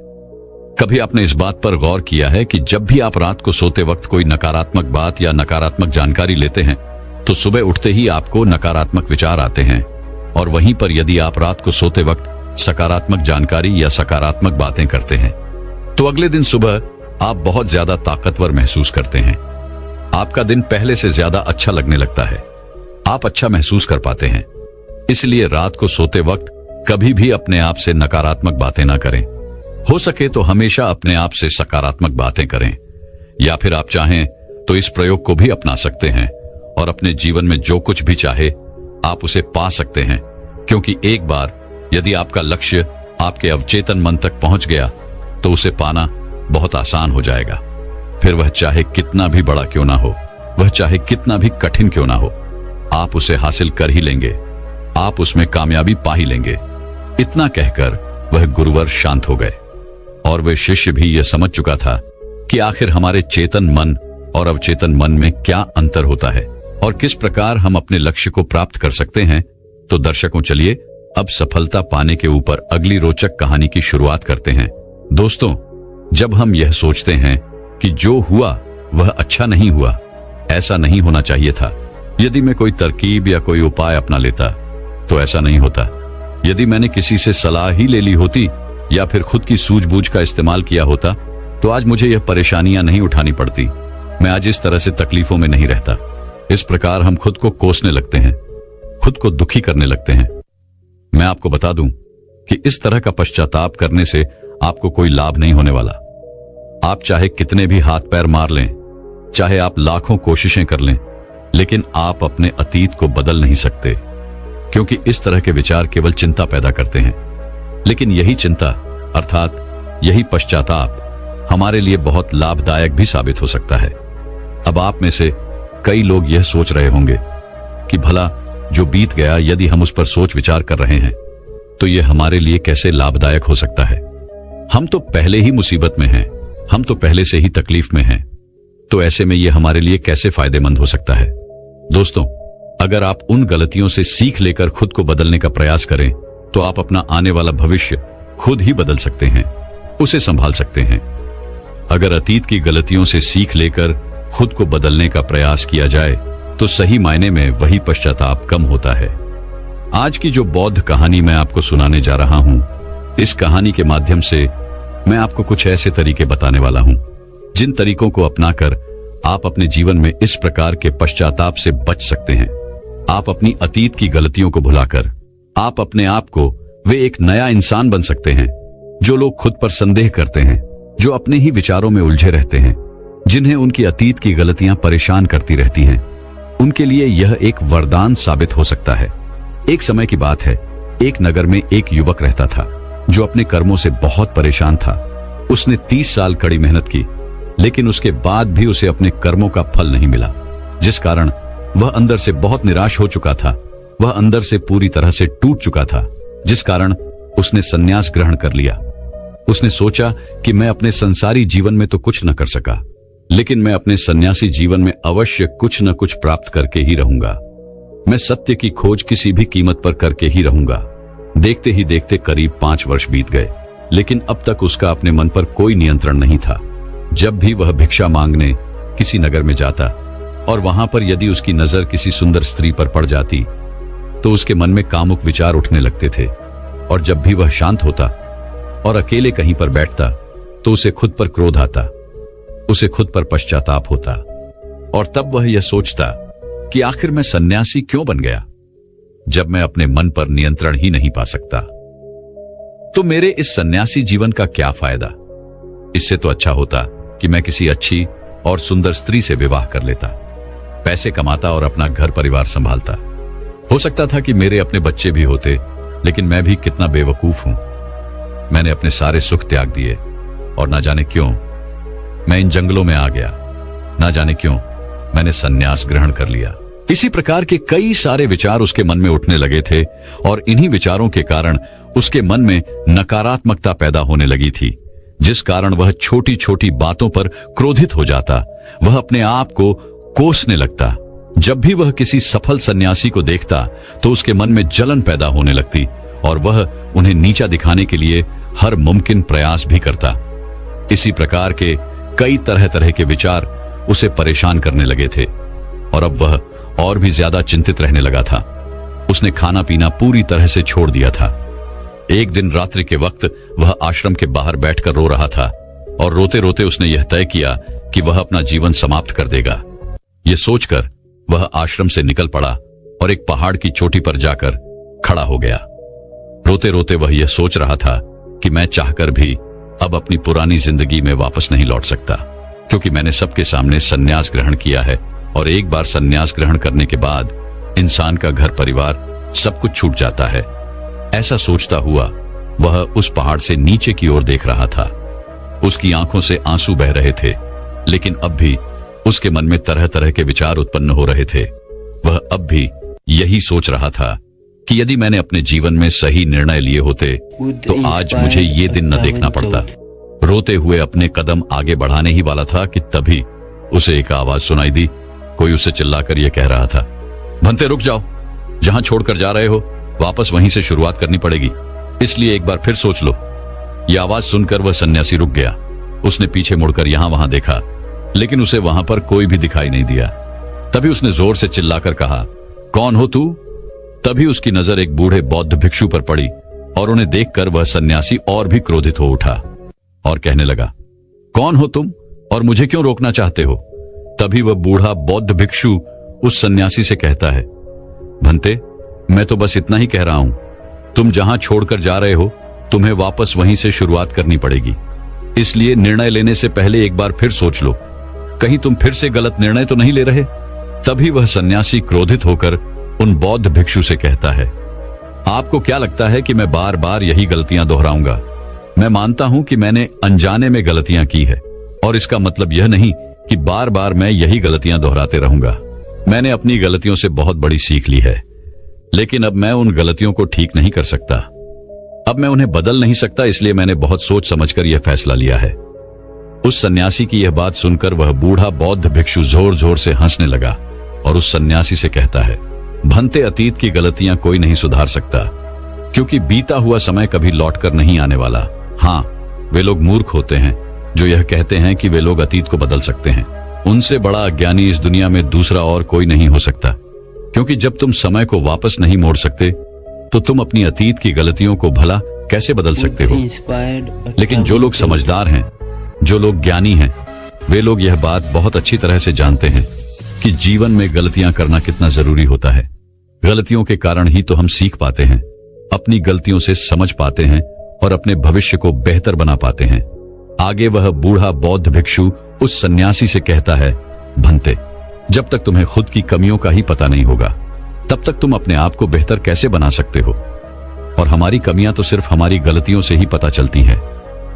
कभी आपने इस बात पर गौर किया है कि जब भी आप रात को सोते वक्त कोई नकारात्मक बात या नकारात्मक जानकारी लेते हैं तो सुबह उठते ही आपको नकारात्मक विचार आते हैं, और वहीं पर यदि आप रात को सोते वक्त सकारात्मक जानकारी या सकारात्मक बातें करते हैं तो अगले दिन सुबह आप बहुत ज्यादा ताकतवर महसूस करते हैं। आपका दिन पहले से ज्यादा अच्छा लगने लगता है, आप अच्छा महसूस कर पाते हैं। इसलिए रात को सोते वक्त कभी भी अपने आप से नकारात्मक बातें ना करें। हो सके तो हमेशा अपने आप से सकारात्मक बातें करें, या फिर आप चाहें तो इस प्रयोग को भी अपना सकते हैं और अपने जीवन में जो कुछ भी चाहे आप उसे पा सकते हैं, क्योंकि एक बार यदि आपका लक्ष्य आपके अवचेतन मन तक पहुंच गया तो उसे पाना बहुत आसान हो जाएगा, फिर वह चाहे कितना भी बड़ा क्यों ना हो। वह चाहे कितना भी कठिन क्यों ना हो, आप उसे हासिल कर ही लेंगे, आप उसमें कामयाबी पा ही लेंगे। इतना कहकर वह गुरुवर शांत हो गए और वह शिष्य भी यह समझ चुका था कि आखिर हमारे चेतन मन और अवचेतन मन में क्या अंतर होता है और किस प्रकार हम अपने लक्ष्य को प्राप्त कर सकते हैं। तो दर्शकों, चलिए अब सफलता पाने के ऊपर अगली रोचक कहानी की शुरुआत करते हैं। दोस्तों, जब हम यह सोचते हैं कि जो हुआ वह अच्छा नहीं हुआ, ऐसा नहीं होना चाहिए था, यदि मैं कोई तरकीब या कोई उपाय अपना लेता तो ऐसा नहीं होता, यदि मैंने किसी से सलाह ही ले ली होती या फिर खुद की सूझबूझ का इस्तेमाल किया होता तो आज मुझे यह परेशानियां नहीं उठानी पड़ती, मैं आज इस तरह से तकलीफों में नहीं रहता। इस प्रकार हम खुद को कोसने लगते हैं, खुद को दुखी करने लगते हैं। मैं आपको बता दूं कि इस तरह का पश्चाताप करने से आपको कोई लाभ नहीं होने वाला। आप चाहे कितने भी हाथ पैर मार लें, चाहे आप लाखों कोशिशें कर लें, लेकिन आप अपने अतीत को बदल नहीं सकते, क्योंकि इस तरह के विचार केवल चिंता पैदा करते हैं। लेकिन यही चिंता अर्थात यही पश्चाताप हमारे लिए बहुत लाभदायक भी साबित हो सकता है। अब आप में से कई लोग यह सोच रहे होंगे कि भला जो बीत गया, यदि हम उस पर सोच विचार कर रहे हैं तो यह हमारे लिए कैसे लाभदायक हो सकता है। हम तो पहले ही मुसीबत में हैं, हम तो पहले से ही तकलीफ में हैं, तो ऐसे में यह हमारे लिए कैसे फायदेमंद हो सकता है। दोस्तों, अगर आप उन गलतियों से सीख लेकर खुद को बदलने का प्रयास करें तो आप अपना आने वाला भविष्य खुद ही बदल सकते हैं, उसे संभाल सकते हैं। अगर अतीत की गलतियों से सीख लेकर खुद को बदलने का प्रयास किया जाए तो सही मायने में वही पश्चाताप कम होता है। आज की जो बौद्ध कहानी मैं आपको सुनाने जा रहा हूं, इस कहानी के माध्यम से मैं आपको कुछ ऐसे तरीके बताने वाला हूं जिन तरीकों को अपनाकर आप अपने जीवन में इस प्रकार के पश्चाताप से बच सकते हैं। आप अपनी अतीत की गलतियों को भुलाकर आप अपने आप को वे एक नया इंसान बन सकते हैं। जो लोग खुद पर संदेह करते हैं, जो अपने ही विचारों में उलझे रहते हैं, जिन्हें उनकी अतीत की गलतियां परेशान करती रहती हैं, उनके लिए यह एक वरदान साबित हो सकता है। एक समय की बात है, एक नगर में एक युवक रहता था जो अपने कर्मों से बहुत परेशान था। उसने 30 साल कड़ी मेहनत की, लेकिन उसके बाद भी उसे अपने कर्मों का फल नहीं मिला, जिस कारण वह अंदर से बहुत निराश हो चुका था। वह अंदर से पूरी तरह से टूट चुका था, जिस कारण उसने संन्यास ग्रहण कर लिया। उसने सोचा कि मैं अपने संसारी जीवन में तो कुछ न कर सका, लेकिन मैं अपने सन्यासी जीवन में अवश्य कुछ न कुछ प्राप्त करके ही रहूंगा। मैं सत्य की खोज किसी भी कीमत पर करके ही रहूंगा। देखते ही देखते करीब 5 वर्ष बीत गए, लेकिन अब तक उसका अपने मन पर कोई नियंत्रण नहीं था। जब भी वह भिक्षा मांगने किसी नगर में जाता और वहां पर यदि उसकी नजर किसी सुंदर स्त्री पर पड़ जाती तो उसके मन में कामुक विचार उठने लगते थे, और जब भी वह शांत होता और अकेले कहीं पर बैठता तो उसे खुद पर क्रोध आता, उसे खुद पर पश्चाताप होता, और तब वह यह सोचता कि आखिर मैं सन्यासी क्यों बन गया जब मैं अपने मन पर नियंत्रण ही नहीं पा सकता। तो मेरे इस सन्यासी जीवन का क्या फायदा? इससे तो अच्छा होता कि मैं किसी अच्छी और सुंदर स्त्री से विवाह कर लेता, पैसे कमाता और अपना घर परिवार संभालता। हो सकता था कि मेरे अपने बच्चे भी होते, लेकिन मैं भी कितना बेवकूफ हूं। मैंने अपने सारे सुख त्याग दिए और ना जाने क्यों मैं इन जंगलों में आ गया, ना जाने क्यों मैंने सन्यास ग्रहण कर लिया। इसी प्रकार के कई सारे विचार उसके मन में उठने लगे थे, और इन्हीं विचारों के कारण उसके मन में नकारात्मकता पैदा होने लगी थी, जिस कारण वह छोटी छोटी बातों पर क्रोधित हो जाता। वह अपने आप को कोसने लगता। जब भी वह किसी सफल सन्यासी को देखता तो उसके मन में जलन पैदा होने लगती और वह उन्हें नीचा दिखाने के लिए हर मुमकिन प्रयास भी करता। इसी प्रकार के कई तरह तरह के विचार उसे परेशान करने लगे थे, और अब वह और भी ज्यादा चिंतित रहने लगा था। उसने खाना पीना पूरी तरह से छोड़ दिया था। एक दिन रात्रि के वक्त वह आश्रम के बाहर बैठकर रो रहा था, और रोते रोते उसने यह तय किया कि वह अपना जीवन समाप्त कर देगा। यह सोचकर वह आश्रम से निकल पड़ा और एक पहाड़ की चोटी पर जाकर खड़ा हो गया। रोते रोते वह यह सोच रहा था कि मैं चाहकर भी अब अपनी पुरानी जिंदगी में वापस नहीं लौट सकता, क्योंकि मैंने सबके सामने सन्यास ग्रहण किया है, और एक बार सन्यास ग्रहण करने के बाद इंसान का घर परिवार सब कुछ छूट जाता है। ऐसा सोचता हुआ वह उस पहाड़ से नीचे की ओर देख रहा था। उसकी आंखों से आंसू बह रहे थे, लेकिन अब भी उसके मन में तरह तरह के विचार उत्पन्न हो रहे थे। वह अब भी यही सोच रहा था कि यदि मैंने अपने जीवन में सही निर्णय लिए होते तो आज मुझे ये दिन न देखना पड़ता। रोते हुए अपने कदम आगे बढ़ाने ही वाला था कि तभी उसे एक आवाज सुनाई दी। कोई उसे चिल्लाकर यह कह रहा था, भंते रुक जाओ, जहां छोड़कर जा रहे हो वापस वहीं से शुरुआत करनी पड़ेगी, इसलिए एक बार फिर सोच लो। यह आवाज सुनकर वह सन्यासी रुक गया। उसने पीछे मुड़कर यहां वहां देखा, लेकिन उसे वहां पर कोई भी दिखाई नहीं दिया। तभी उसने जोर से चिल्लाकर कहा, कौन हो तू? तभी उसकी नजर एक बूढ़े बौद्ध भिक्षु पर पड़ी और उन्हें देखकर वह सन्यासी और भी क्रोधित हो उठा और कहने लगा, कौन हो तुम और मुझे क्यों रोकना चाहते हो? तभी वह बूढ़ा बौद्ध भिक्षु उस सन्यासी से कहता है, भंते मैं तो बस इतना ही कह रहा हूं, तुम जहां छोड़कर जा रहे हो तुम्हें वापस वहीं से शुरुआत करनी पड़ेगी, इसलिए निर्णय लेने से पहले एक बार फिर सोच लो, कहीं तुम फिर से गलत निर्णय तो नहीं ले रहे। तभी वह सन्यासी क्रोधित होकर उन बौद्ध भिक्षु से कहता है, आपको क्या लगता है कि मैं बार बार यही गलतियां दोहराऊंगा? मैं मानता हूं कि मैंने अनजाने में गलतियां की है और इसका मतलब यह नहीं कि बार बार मैं यही गलतियां दोहराते रहूंगा। मैंने अपनी गलतियों से बहुत बड़ी सीख ली है, लेकिन अब मैं उन गलतियों को ठीक नहीं कर सकता। अब मैं उन्हें बदल नहीं सकता, इसलिए मैंने बहुत सोच समझकर यह फैसला लिया है। उस सन्यासी की यह बात सुनकर वह बूढ़ा बौद्ध भिक्षु जोर जोर से हंसने लगा और उस सन्यासी से कहता है, भंते अतीत की गलतियां कोई नहीं सुधार सकता, क्योंकि बीता हुआ समय कभी लौटकर नहीं आने वाला। हाँ, वे लोग मूर्ख होते हैं जो यह कहते हैं कि वे लोग अतीत को बदल सकते हैं। उनसे बड़ा अज्ञानी इस दुनिया में दूसरा और कोई नहीं हो सकता, क्योंकि जब तुम समय को वापस नहीं मोड़ सकते तो तुम अपनी अतीत की गलतियों को भला कैसे बदल सकते हो? लेकिन जो लोग समझदार हैं, जो लोग ज्ञानी हैं, वे लोग यह बात बहुत अच्छी तरह से जानते हैं कि जीवन में गलतियां करना कितना जरूरी होता है। गलतियों के कारण ही तो हम सीख पाते हैं, अपनी गलतियों से समझ पाते हैं और अपने भविष्य को बेहतर बना पाते हैं। आगे वह बूढ़ा बौद्ध भिक्षु उस सन्यासी से कहता है, भंते जब तक तुम्हें खुद की कमियों का ही पता नहीं होगा तब तक तुम अपने आप को बेहतर कैसे बना सकते हो? और हमारी कमियां तो सिर्फ हमारी गलतियों से ही पता चलती हैं।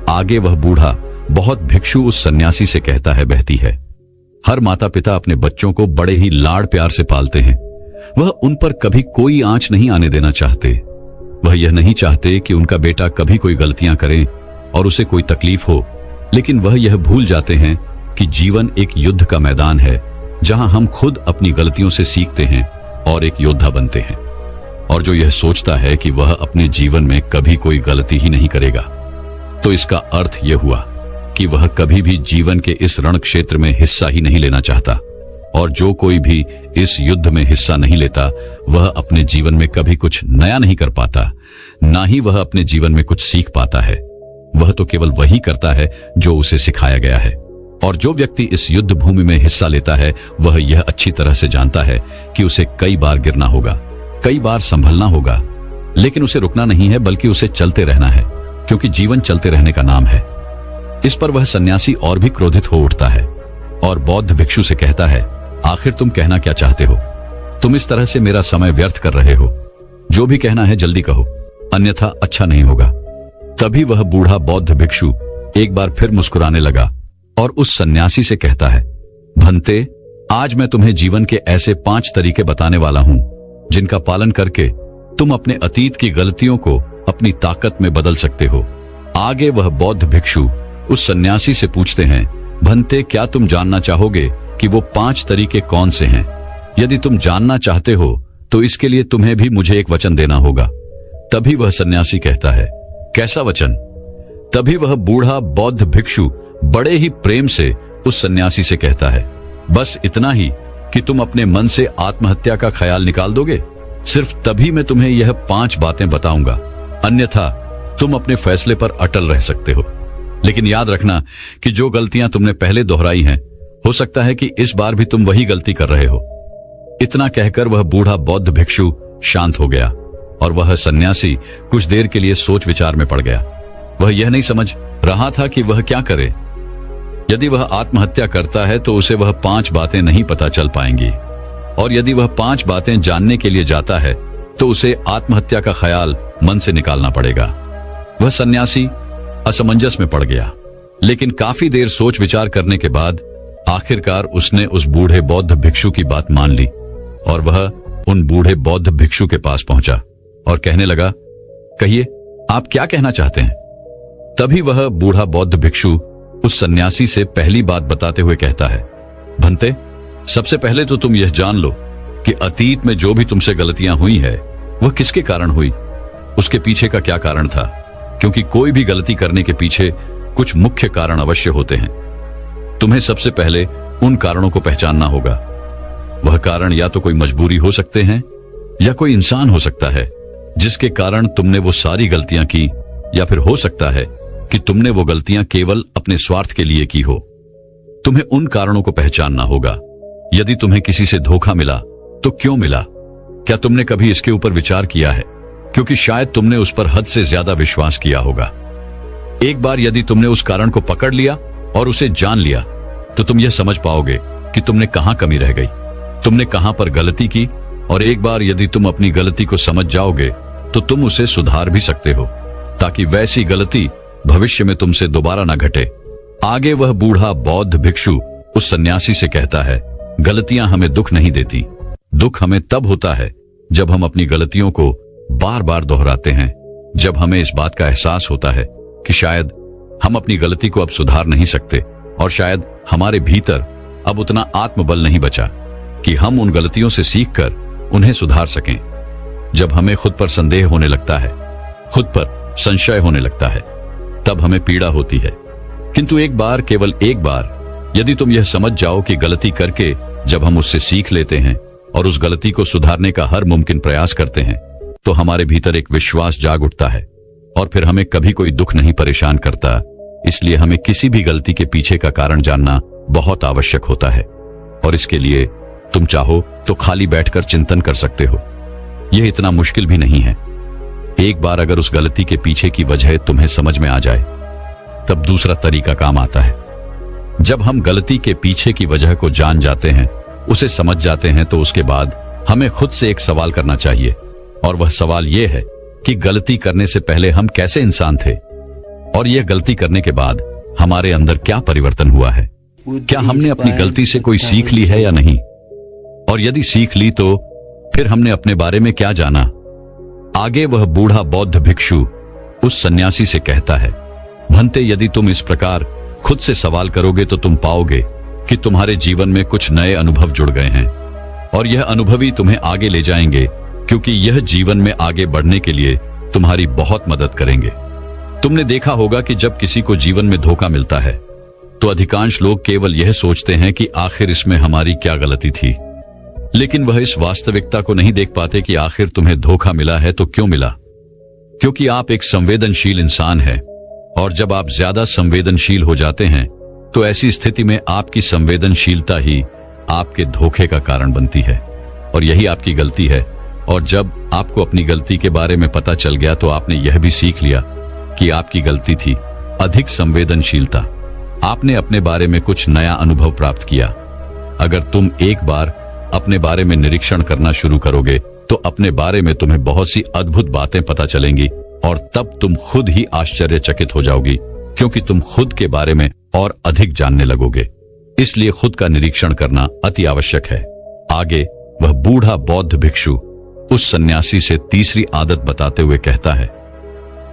आगे वह बूढ़ा बहुत भिक्षु उस सन्यासी से कहता है, बहती है, हर माता पिता अपने बच्चों को बड़े ही लाड़ प्यार से पालते हैं। वह उन पर कभी कोई आंच नहीं आने देना चाहते। वह यह नहीं चाहते कि उनका बेटा कभी कोई गलतियां करे और उसे कोई तकलीफ हो, लेकिन वह यह भूल जाते हैं कि जीवन एक युद्ध का मैदान है जहां हम खुद अपनी गलतियों से सीखते हैं और एक योद्धा बनते हैं। और जो यह सोचता है कि वह अपने जीवन में कभी कोई गलती ही नहीं करेगा, तो इसका अर्थ यह हुआ कि वह कभी भी जीवन के इस रण क्षेत्र में हिस्सा ही नहीं लेना चाहता। और जो कोई भी इस युद्ध में हिस्सा नहीं लेता, वह अपने जीवन में कभी कुछ नया नहीं कर पाता, ना ही वह अपने जीवन में कुछ सीख पाता है। वह तो केवल वही करता है जो उसे सिखाया गया है। और जो व्यक्ति इस युद्ध भूमि में हिस्सा लेता है, वह यह अच्छी तरह से जानता है कि उसे कई बार गिरना होगा, कई बार संभलना होगा, लेकिन उसे रुकना नहीं है, बल्कि उसे चलते रहना है, क्योंकि जीवन चलते रहने का नाम है। इस पर वह सन्यासी और भी क्रोधित हो उठता है और बौद्ध भिक्षु से कहता है, आखिर तुम कहना क्या चाहते हो? तुम इस तरह से मेरा समय व्यर्थ कर रहे हो। जो भी कहना है जल्दी कहो, अन्यथा अच्छा नहीं होगा। तभी वह बूढ़ा बौद्ध भिक्षु एक बार फिर मुस्कुराने लगा और उस सन्यासी से कहता है, भंते आज मैं तुम्हें जीवन के ऐसे 5 तरीके बताने वाला हूं जिनका पालन करके तुम अपने अतीत की गलतियों को अपनी ताकत में बदल सकते हो। आगे वह बौद्ध भिक्षु उस सन्यासी से पूछते हैं, भंते क्या तुम जानना चाहोगे कि वो 5 तरीके कौन से हैं? यदि तुम जानना चाहते हो तो इसके लिए तुम्हें भी मुझे एक वचन देना होगा। तभी वह सन्यासी कहता है, कैसा वचन? तभी वह बूढ़ा बौद्ध भिक्षु बड़े ही प्रेम से उस सन्यासी से कहता है, बस इतना ही कि तुम अपने मन से आत्महत्या का ख्याल निकाल दोगे। सिर्फ तभी मैं तुम्हें यह 5 बातें बताऊंगा, अन्यथा तुम अपने फैसले पर अटल रह सकते हो। लेकिन याद रखना कि जो गलतियां तुमने पहले दोहराई हैं, हो सकता है कि इस बार भी तुम वही गलती कर रहे हो। इतना कहकर वह बूढ़ा बौद्ध भिक्षु शांत हो गया और वह सन्यासी कुछ देर के लिए सोच विचार में पड़ गया। वह यह नहीं समझ रहा था कि वह क्या करे। यदि वह आत्महत्या करता है तो उसे वह 5 बातें नहीं पता चल पाएंगी, और यदि वह 5 बातें जानने के लिए जाता है तो उसे आत्महत्या का ख्याल मन से निकालना पड़ेगा। वह सन्यासी असमंजस में पड़ गया, लेकिन काफी देर सोच विचार करने के बाद आखिरकार उसने उस बूढ़े बौद्ध भिक्षु की बात मान ली और वह उन बूढ़े बौद्ध भिक्षु के पास पहुंचा और कहने लगा, कहिए, आप क्या कहना चाहते हैं? तभी वह बूढ़ा बौद्ध भिक्षु उस सन्यासी से पहली बात बताते हुए कहता है, भंते, सबसे पहले तो तुम यह जान लो कि अतीत में जो भी तुमसे गलतियां हुई है वह किसके कारण हुई, उसके पीछे का क्या कारण था, क्योंकि कोई भी गलती करने के पीछे कुछ मुख्य कारण अवश्य होते हैं। तुम्हें सबसे पहले उन कारणों को पहचानना होगा। वह कारण या तो कोई मजबूरी हो सकते हैं या कोई इंसान हो सकता है जिसके कारण तुमने वो सारी गलतियां की, या फिर हो सकता है कि तुमने वो गलतियां केवल अपने स्वार्थ के लिए की हो। तुम्हें उन कारणों को पहचानना होगा। यदि तुम्हें किसी से धोखा मिला तो क्यों मिला? क्या तुमने कभी इसके ऊपर विचार किया है? क्योंकि शायद तुमने उस पर हद से ज्यादा विश्वास किया होगा। एक बार यदि तुमने उस कारण को पकड़ लिया और उसे जान लिया तो तुम यह समझ पाओगे कि तुमने कहां कमी रह गई, तुमने कहां पर गलती की, और एक बार यदि तुम अपनी गलती को समझ जाओगे तो तुम उसे सुधार भी सकते हो ताकि वैसी गलती भविष्य में तुमसे दोबारा ना घटे। आगे वह बूढ़ा बौद्ध भिक्षु उस सन्यासी से कहता है, गलतियां हमें दुख नहीं देती। दुख हमें तब होता है जब हम अपनी गलतियों को बार बार दोहराते हैं, जब हमें इस बात का एहसास होता है कि शायद हम अपनी गलती को अब सुधार नहीं सकते और शायद हमारे भीतर अब उतना आत्मबल नहीं बचा कि हम उन गलतियों से सीखकर उन्हें सुधार सकें। जब हमें खुद पर संदेह होने लगता है, खुद पर संशय होने लगता है, तब हमें पीड़ा होती है। किंतु एक बार, केवल एक बार यदि तुम यह समझ जाओ कि गलती करके जब हम उससे सीख लेते हैं और उस गलती को सुधारने का हर मुमकिन प्रयास करते हैं तो हमारे भीतर एक विश्वास जाग उठता है और फिर हमें कभी कोई दुख नहीं परेशान करता। इसलिए हमें किसी भी गलती के पीछे का कारण जानना बहुत आवश्यक होता है, और इसके लिए तुम चाहो तो खाली बैठकर चिंतन कर सकते हो। यह इतना मुश्किल भी नहीं है। एक बार अगर उस गलती के पीछे की वजह तुम्हें समझ में आ जाए तब दूसरा तरीका काम आता है। जब हम गलती के पीछे की वजह को जान जाते हैं, उसे समझ जाते हैं, तो उसके बाद हमें खुद से एक सवाल करना चाहिए, और वह सवाल यह है कि गलती करने से पहले हम कैसे इंसान थे और यह गलती करने के बाद हमारे अंदर क्या परिवर्तन हुआ है। क्या हमने अपनी गलती से कोई सीख ली है या नहीं, और यदि सीख ली तो फिर हमने अपने बारे में क्या जाना। आगे वह बूढ़ा बौद्ध भिक्षु उस सन्यासी से कहता है, भंते, यदि तुम इस प्रकार खुद से सवाल करोगे तो तुम पाओगे कि तुम्हारे जीवन में कुछ नए अनुभव जुड़ गए हैं, और यह अनुभव ही तुम्हें आगे ले जाएंगे, क्योंकि यह जीवन में आगे बढ़ने के लिए तुम्हारी बहुत मदद करेंगे। तुमने देखा होगा कि जब किसी को जीवन में धोखा मिलता है तो अधिकांश लोग केवल यह सोचते हैं कि आखिर इसमें हमारी क्या गलती थी, लेकिन वह इस वास्तविकता को नहीं देख पाते कि आखिर तुम्हें धोखा मिला है तो क्यों मिला। क्योंकि आप एक संवेदनशील इंसान हैं, और जब आप ज्यादा संवेदनशील हो जाते हैं तो ऐसी स्थिति में आपकी संवेदनशीलता ही आपके धोखे का कारण बनती है, और यही आपकी गलती है। और जब आपको अपनी गलती के बारे में पता चल गया तो आपने यह भी सीख लिया कि आपकी गलती थी अधिक संवेदनशीलता। आपने अपने बारे में कुछ नया अनुभव प्राप्त किया। अगर तुम एक बार अपने बारे में निरीक्षण करना शुरू करोगे तो अपने बारे में तुम्हें बहुत सी अद्भुत बातें पता चलेंगी, और तब तुम खुद ही आश्चर्यचकित हो जाओगी, क्योंकि तुम खुद के बारे में और अधिक जानने लगोगे। इसलिए खुद का निरीक्षण करना अति आवश्यक है। आगे वह बूढ़ा बौद्ध भिक्षु उस सन्यासी से तीसरी आदत बताते हुए कहता है,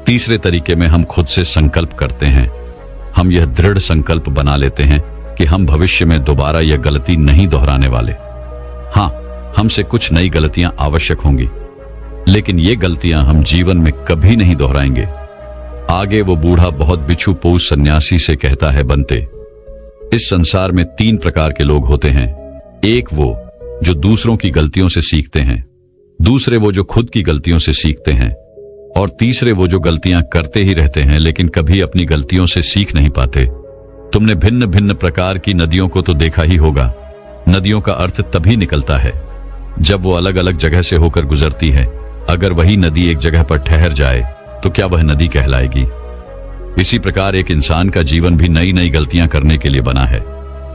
तीसरे तरीके में हम खुद से संकल्प करते हैं। हम यह दृढ़ संकल्प बना लेते हैं कि हम भविष्य में दोबारा यह गलती नहीं दोहराने वाले। हाँ, हमसे कुछ नई गलतियां आवश्यक होंगी, लेकिन ये गलतियां हम जीवन में कभी नहीं दोहराएंगे। आगे वो बूढ़ा बहुत बिच्छू पोष सन्यासी से कहता है, बनते, इस संसार में 3 प्रकार के लोग होते हैं। एक वो जो दूसरों की गलतियों से सीखते हैं, दूसरे वो जो खुद की गलतियों से सीखते हैं, और तीसरे वो जो गलतियां करते ही रहते हैं लेकिन कभी अपनी गलतियों से सीख नहीं पाते। तुमने भिन्न भिन्न प्रकार की नदियों को तो देखा ही होगा। नदियों का अर्थ तभी निकलता है जब वो अलग अलग जगह से होकर गुजरती है। अगर वही नदी एक जगह पर ठहर जाए तो क्या वह नदी कहलाएगी? इसी प्रकार एक इंसान का जीवन भी नई नई गलतियां करने के लिए बना है।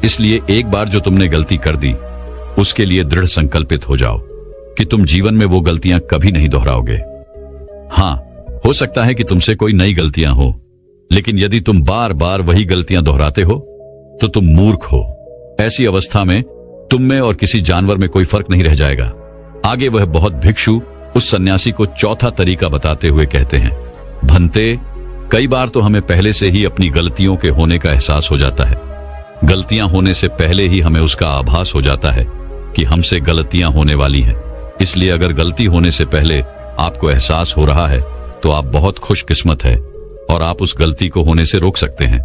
इसलिए एक बार जो तुमने गलती कर दी उसके लिए दृढ़ संकल्पित हो जाओ कि तुम जीवन में वो गलतियां कभी नहीं दोहराओगे। हाँ, हो सकता है कि तुमसे कोई नई गलतियां हो, लेकिन यदि तुम बार बार वही गलतियां दोहराते हो तो तुम मूर्ख हो। ऐसी अवस्था में तुम में और किसी जानवर में कोई फर्क नहीं रह जाएगा। आगे वह बौद्ध भिक्षु उस सन्यासी को चौथा तरीका बताते हुए कहते हैं, भंते, कई बार तो हमें पहले से ही अपनी गलतियों के होने का एहसास हो जाता है। गलतियां होने से पहले ही हमें उसका आभास हो जाता है कि हमसे गलतियां होने वाली हैं। इसलिए अगर गलती होने से पहले आपको एहसास हो रहा है तो आप बहुत खुशकिस्मत है और आप उस गलती को होने से रोक सकते हैं।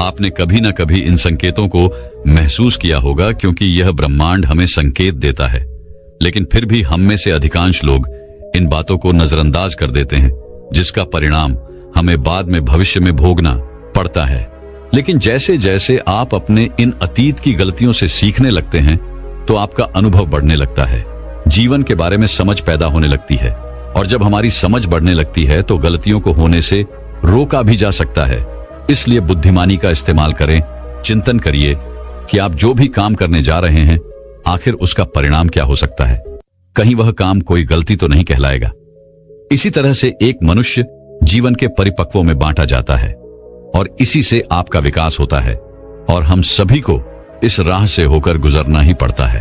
आपने कभी न कभी इन संकेतों को महसूस किया होगा, क्योंकि यह ब्रह्मांड हमें संकेत देता है। लेकिन फिर भी हम में से अधिकांश लोग इन बातों को नजरअंदाज कर देते हैं, जिसका परिणाम हमें बाद में भविष्य में भोगना पड़ता है। लेकिन जैसे जैसे आप अपने इन अतीत की गलतियों से सीखने लगते हैं तो आपका अनुभव बढ़ने लगता है, जीवन के बारे में समझ पैदा होने लगती है, और जब हमारी समझ बढ़ने लगती है तो गलतियों को होने से रोका भी जा सकता है। इसलिए बुद्धिमानी का इस्तेमाल करें, चिंतन करिए कि आप जो भी काम करने जा रहे हैं आखिर उसका परिणाम क्या हो सकता है। कहीं वह काम कोई गलती तो नहीं कहलाएगा। इसी तरह से एक मनुष्य जीवन के परिपक्वों में बांटा जाता है और इसी से आपका विकास होता है, और हम सभी को इस राह से होकर गुजरना ही पड़ता है,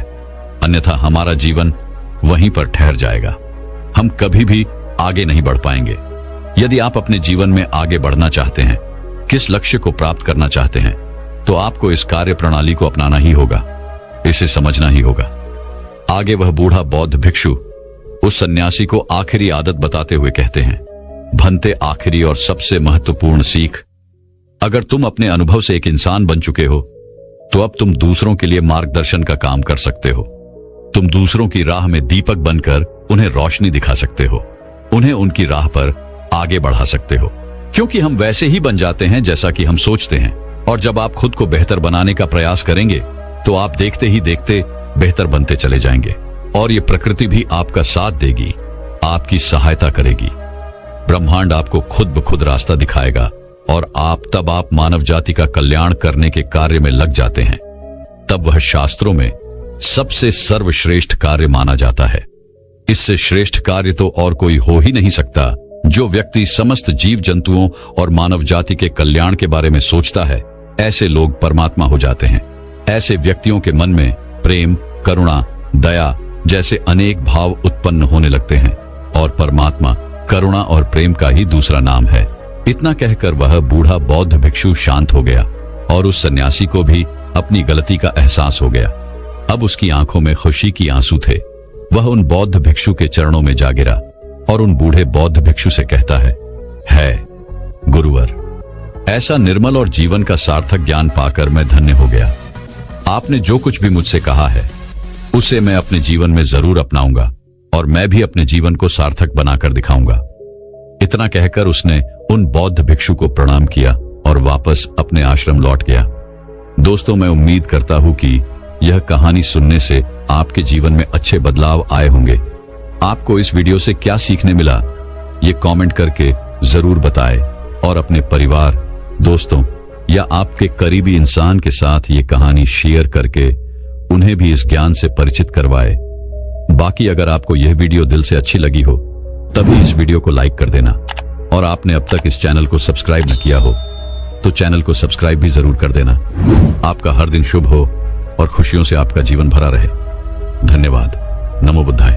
अन्यथा हमारा जीवन वहीं पर ठहर जाएगा। हम कभी भी आगे नहीं बढ़ पाएंगे। यदि आप अपने जीवन में आगे बढ़ना चाहते हैं, किस लक्ष्य को प्राप्त करना चाहते हैं, तो आपको इस कार्य प्रणाली को अपनाना ही होगा, इसे समझना ही होगा। आगे वह बूढ़ा बौद्ध भिक्षु उस सन्यासी को आखिरी आदत बताते हुए कहते हैं, भंते, आखिरी और सबसे महत्वपूर्ण सीख, अगर तुम अपने अनुभव से एक इंसान बन चुके हो तो अब तुम दूसरों के लिए मार्गदर्शन का काम कर सकते हो। तुम दूसरों की राह में दीपक बनकर उन्हें रोशनी दिखा सकते हो, उन्हें उनकी राह पर आगे बढ़ा सकते हो, क्योंकि हम वैसे ही बन जाते हैं जैसा कि हम सोचते हैं। और जब आप खुद को बेहतर बनाने का प्रयास करेंगे तो आप देखते ही देखते बेहतर बनते चले जाएंगे, और ये प्रकृति भी आपका साथ देगी, आपकी सहायता करेगी। ब्रह्मांड आपको खुद ब खुद रास्ता दिखाएगा और आप मानव जाति का कल्याण करने के कार्य में लग जाते हैं। तब वह शास्त्रों में सबसे सर्वश्रेष्ठ कार्य माना जाता है। इससे श्रेष्ठ कार्य तो और कोई हो ही नहीं सकता। जो व्यक्ति समस्त जीव जंतुओं और मानव जाति के कल्याण के बारे में सोचता है, ऐसे लोग परमात्मा हो जाते हैं। ऐसे व्यक्तियों के मन में प्रेम, करुणा, दया जैसे अनेक भाव उत्पन्न होने लगते हैं, और परमात्मा करुणा और प्रेम का ही दूसरा नाम है। इतना कहकर वह बूढ़ा बौद्ध भिक्षु शांत हो गया, और उस सन्यासी को भी अपनी गलती का एहसास हो गया। अब उसकी आंखों में खुशी की आंसू थे। वह उन बौद्ध भिक्षु के चरणों में जा गिरा और उन बूढ़े बौद्ध भिक्षु से कहता है गुरुवर, ऐसा निर्मल और जीवन का सार्थक ज्ञान पाकर मैं धन्य हो गया। आपने जो कुछ भी मुझसे कहा है उसे मैं अपने जीवन में जरूर अपनाऊंगा, और मैं भी अपने जीवन को सार्थक बनाकर दिखाऊंगा। इतना कहकर उसने उन बौद्ध भिक्षु को प्रणाम किया और वापस अपने आश्रम लौट गया। दोस्तों, मैं उम्मीद करता हूं कि यह कहानी सुनने से आपके जीवन में अच्छे बदलाव आए होंगे। आपको इस वीडियो से क्या सीखने मिला, ये कमेंट करके जरूर बताएं, और अपने परिवार, दोस्तों या आपके करीबी इंसान के साथ ये कहानी शेयर करके उन्हें भी इस ज्ञान से परिचित करवाएं। बाकी अगर आपको यह वीडियो दिल से अच्छी लगी हो तभी इस वीडियो को लाइक कर देना, और आपने अब तक इस चैनल को सब्सक्राइब न किया हो तो चैनल को सब्सक्राइब भी जरूर कर देना। आपका हर दिन शुभ हो और खुशियों से आपका जीवन भरा रहे। धन्यवाद। नमो बुद्धाय।